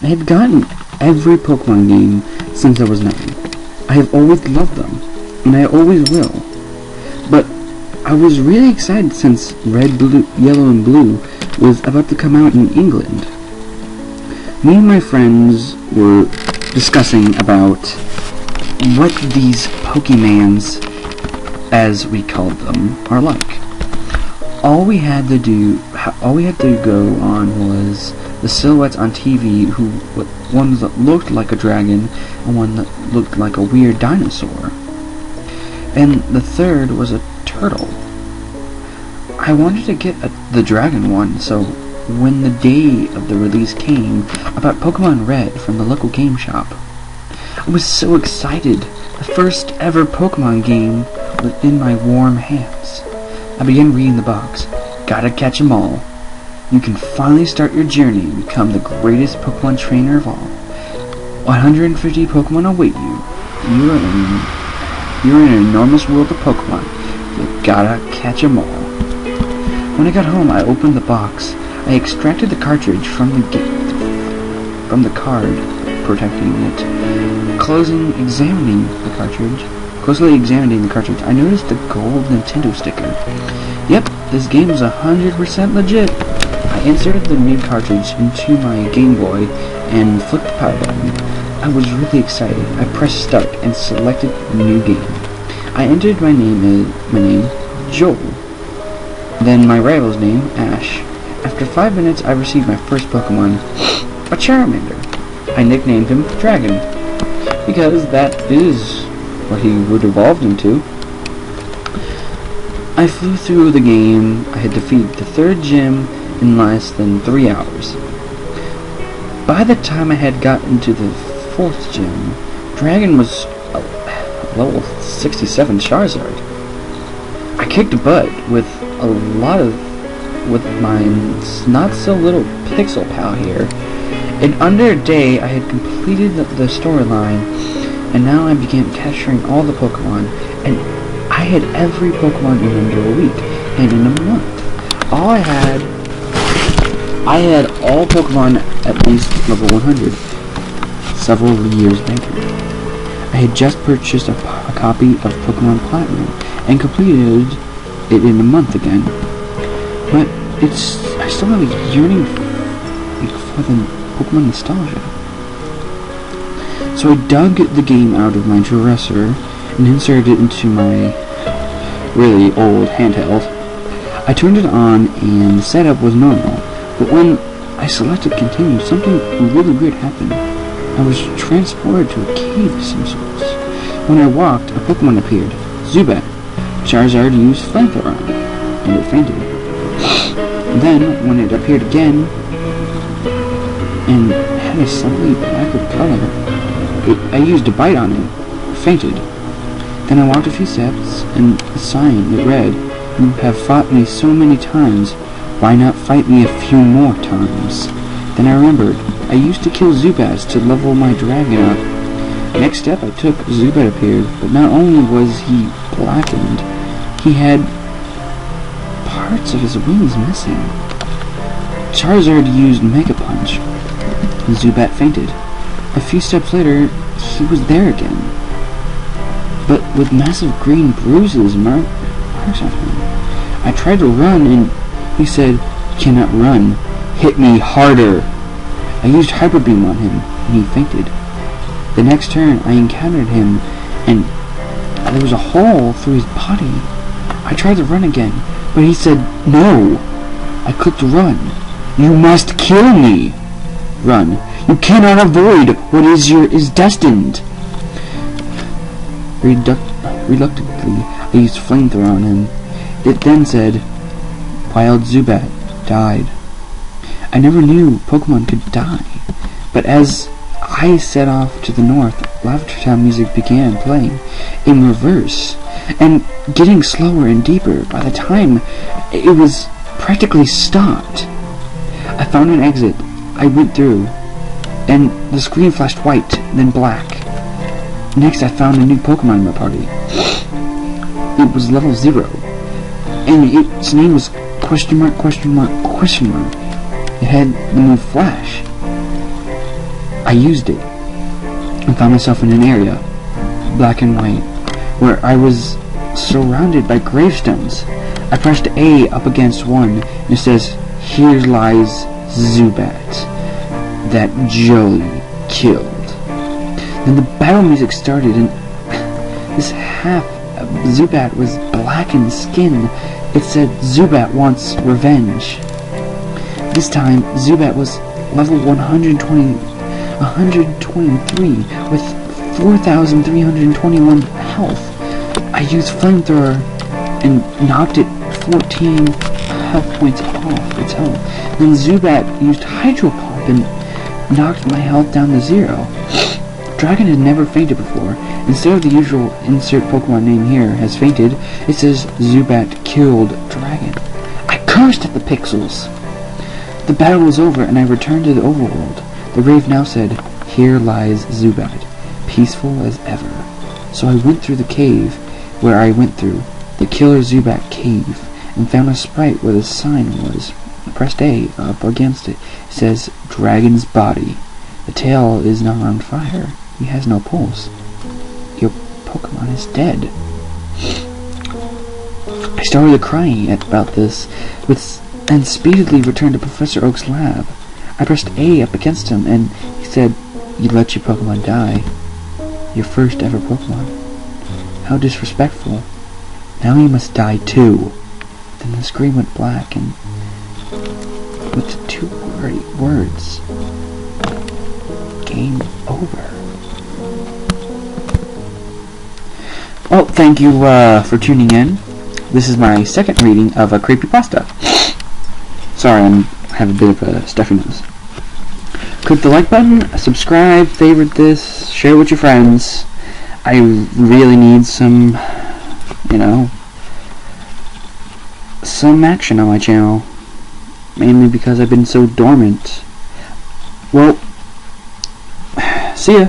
I had gotten every Pokemon game since I was 9. I have always loved them, and I always will. But I was really excited since Red, Blue, Yellow, and Blue was about to come out in England. Me and my friends were discussing about what these Pokemans, as we called them, are like. All we had to go on was the silhouettes on TV, one that looked like a dragon and one that looked like a weird dinosaur. And the third was a turtle. I wanted to get the dragon one, so when the day of the release came, I bought Pokemon Red from the local game shop. I was so excited. The first ever Pokemon game was in my warm hands. I began reading the box. Gotta catch 'em all. You can finally start your journey and become the greatest Pokemon trainer of all. 150 Pokemon await you. You're in an enormous world of Pokemon. You gotta catch 'em all. When I got home, I opened the box. I extracted the cartridge from the card protecting it. Closely examining the cartridge, I noticed the gold Nintendo sticker. Yep, this game is 100% legit. I inserted the new cartridge into my Game Boy and flipped the power button. I was really excited. I pressed start and selected new game. I entered my name, Joel. Then my rival's name, Ash. After 5 minutes, I received my first Pokemon, a Charmander. I nicknamed him Dragon, because that is what he would evolve into. I flew through the game. I had defeated the 3rd gym in less than 3 hours. By the time I had gotten to the 4th gym, Dragon was a level 67 Charizard. I kicked butt with my not-so-little Pixel pal here. In under a day, I had completed the storyline, and now I began capturing all the Pokemon, and I had every Pokemon in under a week, and in a month. I had all Pokemon at least level 100, several years later. I had just purchased a copy of Pokemon Platinum, and completed it in a month again. But I still have a yearning for the Pokemon nostalgia. So I dug the game out of my dresser and inserted it into my really old handheld. I turned it on and the setup was normal, but when I selected continue, something really weird happened. I was transported to a cave of some sorts. When I walked, a Pokemon appeared, Zubat. Charizard used Flamethrower on it, and it fainted. Then, when it appeared again, and had a slightly blacker color, I used a bite on it, fainted. Then I walked a few steps, and the sign, it read, "You have fought me so many times, why not fight me a few more times?" Then I remembered, I used to kill Zubats to level my dragon up. Next step I took, Zubat appeared, but not only was he blackened, he had parts of his wings missing. Charizard used Mega Punch. Zubat fainted. A few steps later, he was there again, but with massive green bruises marks on him. I tried to run, and he said, "You cannot run. Hit me harder." I used Hyper Beam on him, and he fainted. The next turn, I encountered him, and there was a hole through his body. I tried to run again, but he said, "No." I clicked run. "You must kill me." Run. "You cannot avoid what is destined." Reluctantly, I used Flamethrower on him. It then said, "Wild Zubat died." I never knew Pokemon could die, but as I set off to the north, Lavender Town music began playing in reverse, and getting slower and deeper. By the time it was practically stopped, I found an exit. I went through, and the screen flashed white, then black. Next, I found a new Pokemon in my party. It was level 0, and its name was question mark, question mark, question mark. It had the move Flash. I used it and found myself in an area, black and white, where I was surrounded by gravestones. I pressed A up against one, and it says, "Here lies Zubat, that Jolie killed." Then the battle music started, and this half of Zubat was blackened skin. It said, "Zubat wants revenge." This time, Zubat was level 123 with 4,321 health. I used flamethrower and knocked it 14 health points off its health. Then Zubat used Hydro Pump and knocked my health down to 0. Dragon had never fainted before. Instead of the usual insert Pokemon name here has fainted, it says Zubat killed Dragon. I cursed at the pixels. The battle was over and I returned to the overworld. The rave now said, "Here lies Zubat, peaceful as ever." So I went through the cave where I went through, the Killer Zubat cave, and found a sprite where the sign was. I pressed A up against it. It says, "Dragon's body. The tail is not on fire. He has no pulse. Your Pokemon is dead." I started crying about this, and speedily returned to Professor Oak's lab. I pressed A up against him, and he said, "You let your Pokemon die. Your first ever Pokemon. How disrespectful. Now you must die too." Then the screen went black, and with the two words, "Game over." Well, thank you for tuning in. This is my second reading of a Creepypasta. Sorry, I have a bit of a stuffy nose. Click the like button, subscribe, favorite this, share with your friends. I really need some, some action on my channel. Mainly because I've been so dormant. Well, see ya.